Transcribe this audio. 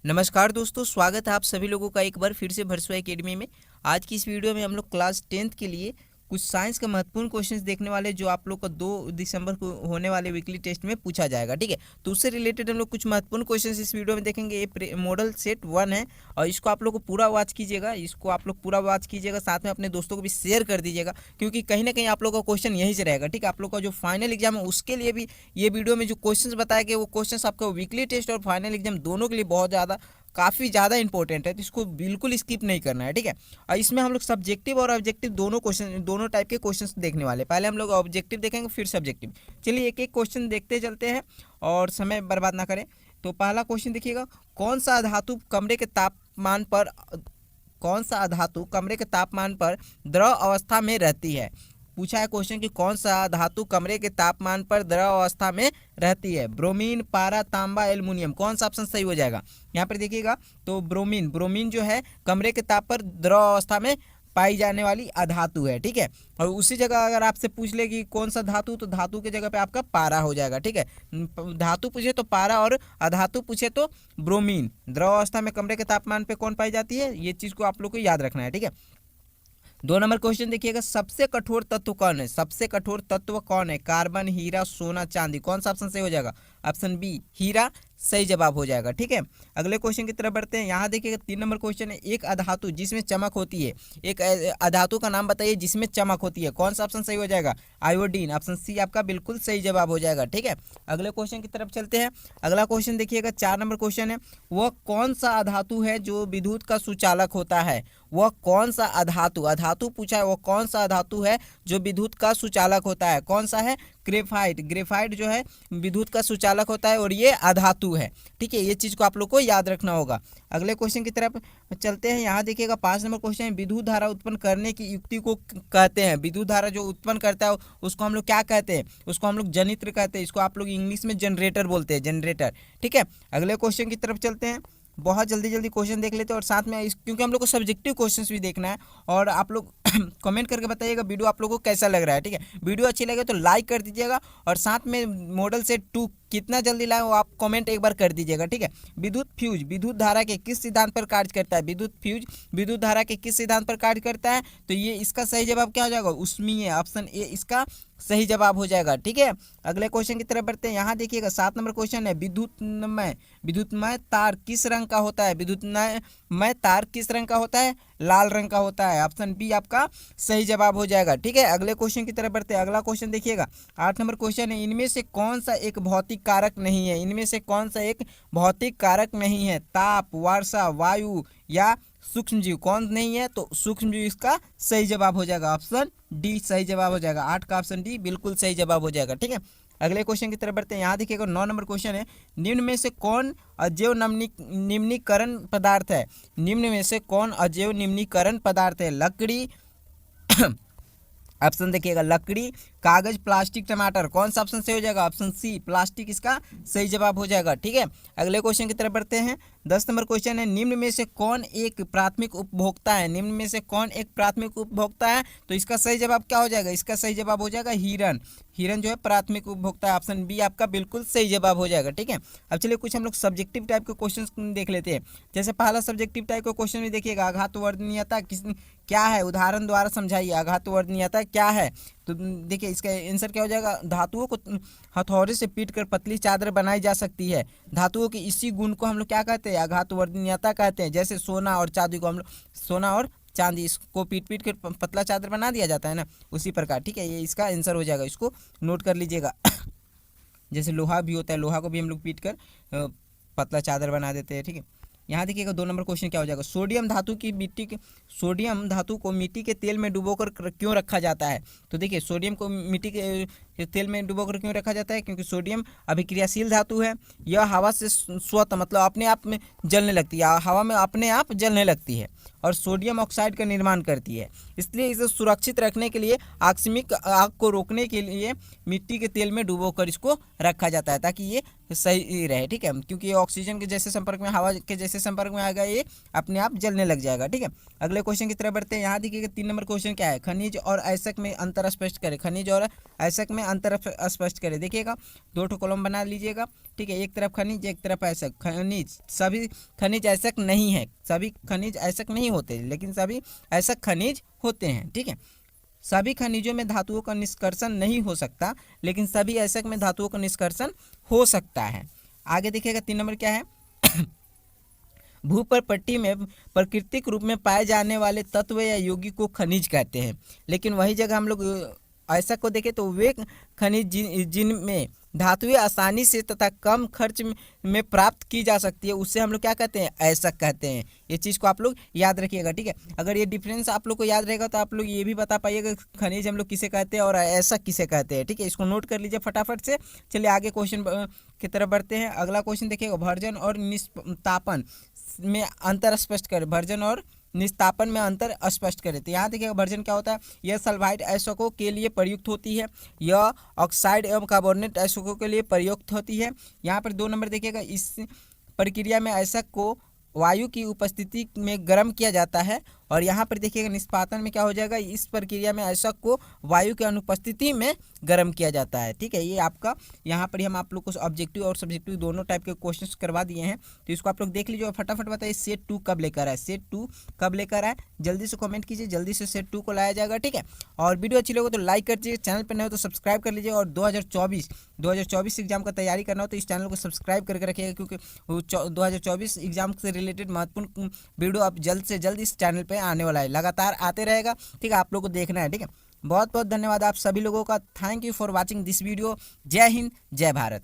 नमस्कार दोस्तों, स्वागत है आप सभी लोगों का एक बार फिर से भरसुआ एकेडमी में। आज की इस वीडियो में हम लोग क्लास 10th के लिए कुछ साइंस के महत्वपूर्ण क्वेश्चंस देखने वाले, जो आप लोग को 2 दिसंबर को होने वाले वीकली टेस्ट में पूछा जाएगा। ठीक है, तो उससे रिलेटेड हम लोग कुछ महत्वपूर्ण क्वेश्चंस इस वीडियो में देखेंगे। ये मॉडल सेट 1 है और इसको आप लोग को पूरा वॉच कीजिएगा। साथ में अपने दोस्तों को भी शेयर कर दीजिएगा, क्योंकि कहीं ना कहीं आप लोग का क्वेश्चन यहीं से रहेगा। ठीक है, आप लोग का जो फाइनल एग्जाम है उसके लिए भी ये वीडियो में जो क्वेश्चंस बताए गए वो क्वेश्चंस आपका वीकली टेस्ट और फाइनल एग्जाम दोनों के लिए काफ़ी ज़्यादा इंपॉर्टेंट है, तो इसको बिल्कुल स्किप नहीं करना है। ठीक है, और इसमें हम लोग सब्जेक्टिव और ऑब्जेक्टिव दोनों टाइप के क्वेश्चंस देखने वाले हैं। पहले हम लोग ऑब्जेक्टिव देखेंगे, फिर सब्जेक्टिव। चलिए एक एक क्वेश्चन देखते चलते हैं और समय बर्बाद ना करें। तो पहला क्वेश्चन देखिएगा, कौन सा धातु कमरे के तापमान पर द्रव अवस्था में रहती है। पूछा है क्वेश्चन कि कौन सा धातु कमरे के तापमान पर द्रव अवस्था में रहती है। ब्रोमीन, पारा, तांबा, एल्युमिनियम, कौन सा ऑप्शन सही हो जाएगा। यहाँ पर देखिएगा, तो ब्रोमीन जो है कमरे के ताप पर द्रव अवस्था में पाई जाने वाली अधातु है। ठीक है, और उसी जगह अगर आपसे पूछ ले कि कौन सा धातु, तो धातु के जगह पे आपका पारा हो जाएगा। ठीक है, धातु पूछे तो पारा और अधातु पूछे तो ब्रोमीन। द्रव अवस्था में कमरे के तापमान पे कौन पाई जाती है, ये चीज़ को आप लोग को याद रखना है। ठीक है, 2 नंबर क्वेश्चन देखिएगा, सबसे कठोर तत्व कौन है। कार्बन, हीरा, सोना, चांदी, कौन सा ऑप्शन सही हो जाएगा। ऑप्शन बी हीरा सही जवाब हो जाएगा। ठीक है, अगले क्वेश्चन की तरफ बढ़ते हैं। यहाँ देखिएगा 3 नंबर क्वेश्चन है, एक अधातु जिसमें चमक होती है। एक अधातु का नाम बताइए जिसमें चमक होती है, कौन सा ऑप्शन सही हो जाएगा। आयोडीन, ऑप्शन सी आपका बिल्कुल सही जवाब हो जाएगा। ठीक है, अगले क्वेश्चन की तरफ चलते हैं। अगला क्वेश्चन देखिएगा, 4 नंबर क्वेश्चन है, वह कौन सा अधातु है जो विद्युत का सुचालक होता है। वह कौन सा अधातु पूछा है, वह कौन सा अधातु है जो विद्युत का सुचालक होता है। कौन सा है, ग्रेफाइट जो है विद्युत का सुचालक होता है और ये अधातु है। ठीक है, ये चीज़ को आप लोग को याद रखना होगा। अगले क्वेश्चन की तरफ चलते हैं। यहाँ देखिएगा 5 नंबर क्वेश्चन है, विद्युत धारा उत्पन्न करने की युक्ति को कहते हैं। विद्युत धारा जो उत्पन्न करता है उसको हम लोग क्या कहते हैं, उसको हम लोग जनित्र कहते हैं। इसको आप लोग इंग्लिश में जनरेटर बोलते हैं, जनरेटर। ठीक है, अगले क्वेश्चन की तरफ चलते हैं। बहुत जल्दी क्वेश्चन देख लेते हैं और साथ में क्योंकि हम लोग को सब्जेक्टिव क्वेश्चंस भी देखना है, और आप लोग कमेंट करके बताइएगा वीडियो आप लोगों को कैसा लग रहा है। ठीक है, वीडियो अच्छी लगे तो लाइक कर दीजिएगा और साथ में मॉडल सेट 2 कितना जल्दी लाए वो आप कमेंट एक बार कर दीजिएगा। ठीक है, विद्युत धारा के किस सिद्धांत पर कार्य करता है। विद्युत धारा के किस सिद्धांत पर कार्य करता है, तो ये इसका सही जवाब क्या हो जाएगा, ऊष्मीय, ऑप्शन ए इसका सही जवाब हो जाएगा। ठीक है, अगले क्वेश्चन की तरफ बढ़ते हैं। यहाँ देखिएगा 7 नंबर क्वेश्चन है, विद्युतमय तार किस रंग का होता है। विद्युतमय तार किस रंग का होता है, लाल रंग का होता है। ऑप्शन बी आपका सही जवाब हो जाएगा। ठीक है, अगले क्वेश्चन की तरफ बढ़ते हैं। अगला क्वेश्चन देखिएगा 8 नंबर क्वेश्चन है, इनमें से कौन सा एक भौतिक कारक नहीं है। इनमें से कौन सा एक भौतिक कारक नहीं है, ताप, वर्षा, वायु या सूक्ष्मजीव, कौन नहीं है, तो सूक्ष्मजीव इसका सही जवाब हो जाएगा। ऑप्शन डी सही जवाब हो जाएगा। 8 का ऑप्शन डी बिल्कुल सही जवाब हो जाएगा। ठीक है, अगले क्वेश्चन की तरफ बढ़ते हैं। यहाँ देखिएगा 9 नंबर क्वेश्चन है, निम्न में से कौन अजैव निम्नीकरण पदार्थ है। निम्न में से कौन अजैव निम्नीकरण पदार्थ है। लकड़ी ऑप्शन देखिएगा, लकड़ी, कागज, प्लास्टिक, टमाटर, कौन सा ऑप्शन सही हो जाएगा। ऑप्शन सी प्लास्टिक इसका सही जवाब हो जाएगा। ठीक है, अगले क्वेश्चन की तरफ बढ़ते हैं। 10 नंबर क्वेश्चन है, निम्न में से कौन एक प्राथमिक उपभोक्ता है। निम्न में से कौन एक प्राथमिक उपभोक्ता है, तो इसका सही जवाब क्या हो जाएगा। इसका सही जवाब हो जाएगा हिरन जो है प्राथमिक उपभोक्ता है। ऑप्शन बी आपका बिल्कुल सही जवाब हो जाएगा। ठीक है, अब चलिए कुछ हम लोग सब्जेक्टिव टाइप के क्वेश्चन देख लेते हैं। जैसे पहला सब्जेक्टिव टाइप का क्वेश्चन में देखिएगा, आघातवर्णनीयता क्या है, उदाहरण द्वारा समझाइए। आघातवर्णनीयता क्या है, तो देखिए इसका आंसर क्या हो जाएगा, धातुओं को हथौड़े से पीट कर पतली चादर बनाई जा सकती है। धातुओं के इसी गुण को हम लोग क्या कहते हैं, आघातवर्णनीयता कहते हैं। जैसे सोना और चांदी इसको पीट कर पतला चादर बना दिया जाता है ना, उसी प्रकार। ठीक है, ये इसका आंसर हो जाएगा, इसको नोट कर लीजिएगा। जैसे लोहा भी होता है, लोहा को भी हम लोग पीट कर पतला चादर बना देते हैं। ठीक है, यहाँ देखिएगा 2 नंबर क्वेश्चन क्या हो जाएगा, सोडियम धातु को मिट्टी के तेल में डुबोकर क्यों रखा जाता है। तो देखिए सोडियम को मिट्टी के तेल में डुबोकर क्यों रखा जाता है, क्योंकि सोडियम अभिक्रियाशील धातु है। यह हवा से स्वतः मतलब अपने आप में जलने लगती है, हवा में अपने आप जलने लगती है और सोडियम ऑक्साइड का निर्माण करती है। इसलिए इसे सुरक्षित रखने के लिए आकस्मिक आग को रोकने के लिए मिट्टी के तेल में डुबोकर इसको रखा जाता है, ताकि ये सही रहे। ठीक है, क्योंकि ये ऑक्सीजन के जैसे संपर्क में, हवा के जैसे संपर्क में आएगा, ये अपने आप जलने लग जाएगा। ठीक है, अगले क्वेश्चन की तरफ बढ़ते हैं। यहाँ देखिएगा 3 नंबर क्वेश्चन क्या है, खनिज और अयस्क में अंतर स्पष्ट करें। खनिज और अयस्क में अंतर स्पष्ट करें। देखिएगा, दो ठो कॉलम बना लीजिएगा, ठीक है। एक तरफ खनिज, एक तरफ अयस्क। खनिज, सभी खनिज अयस्क नहीं है, सभी खनिज अयस्क नहीं होते, लेकिन सभी अयस्क खनिज होते हैं, ठीक है। सभी खनिजों में धातुओं का निष्कर्षण नहीं हो सकता, लेकिन सभी अयस्क में धातुओं का निष्कर्षण हो सकता है। आगे देखिएगा, 3 नंबर क्या है। भूपर पट्टी में प्राकृतिक रूप में पाए जाने वाले तत्व या यौगिक को खनिज कहते हैं, लेकिन वही जगह हम लोग अयस्क को देखें तो वे खनिज जिनमें धातुएं आसानी से तथा कम खर्च में प्राप्त की जा सकती है, उससे हम लोग क्या कहते हैं, अयस्क कहते हैं। ये चीज़ को आप लोग याद रखिएगा, ठीक है। अगर ये डिफरेंस आप लोग को याद रहेगा तो आप लोग ये भी बता पाइएगा खनिज हम लोग किसे कहते हैं और अयस्क किसे कहते हैं, ठीक है। इसको नोट कर लीजिए फटाफट से। चलिए आगे क्वेश्चन की तरफ बढ़ते हैं। अगला क्वेश्चन देखिएगा, भर्जन और निस्तापन में अंतर स्पष्ट करें। भर्जन और निस्तापन में अंतर स्पष्ट करें। तो यहाँ देखिएगा, भर्जन क्या होता है, यह सल्फाइड अयस्कों के लिए प्रयुक्त होती है, यह ऑक्साइड एवं कार्बोनेट अयस्कों के लिए प्रयुक्त होती है। यहाँ पर 2 नंबर देखिएगा, इस प्रक्रिया में अयस्क को वायु की उपस्थिति में गर्म किया जाता है, और यहाँ पर देखिएगा निष्पादन में क्या हो जाएगा, इस प्रक्रिया में अयस्क को वायु की अनुपस्थिति में गर्म किया जाता है, ठीक है। ये आपका यहाँ पर हम आप लोग को ऑब्जेक्टिव और सब्जेक्टिव दोनों टाइप के क्वेश्चंस करवा दिए हैं, तो इसको आप लोग देख लीजिए और फटाफट बताइए सेट 2 कब लेकर आए, सेट 2 कब लेकर आए, जल्दी से कमेंट कीजिए, जल्दी से सेट 2 को लाया जाएगा, ठीक है। और वीडियो अच्छी लगे तो लाइक कर दीजिए, चैनल पर नए हो तो सब्सक्राइब कर लीजिए, और 2024 एग्जाम का तैयारी करना हो तो इस चैनल को सब्सक्राइब करके रखिएगा, क्योंकि 2024 एग्जाम से रिलेटेड महत्वपूर्ण वीडियो आप जल्द से जल्द इस चैनल पे आने वाला है, लगातार आते रहेगा, ठीक है। आप लोगों को देखना है, ठीक है। बहुत बहुत धन्यवाद आप सभी लोगों का। Thank you for watching this video. जय हिंद, जय भारत।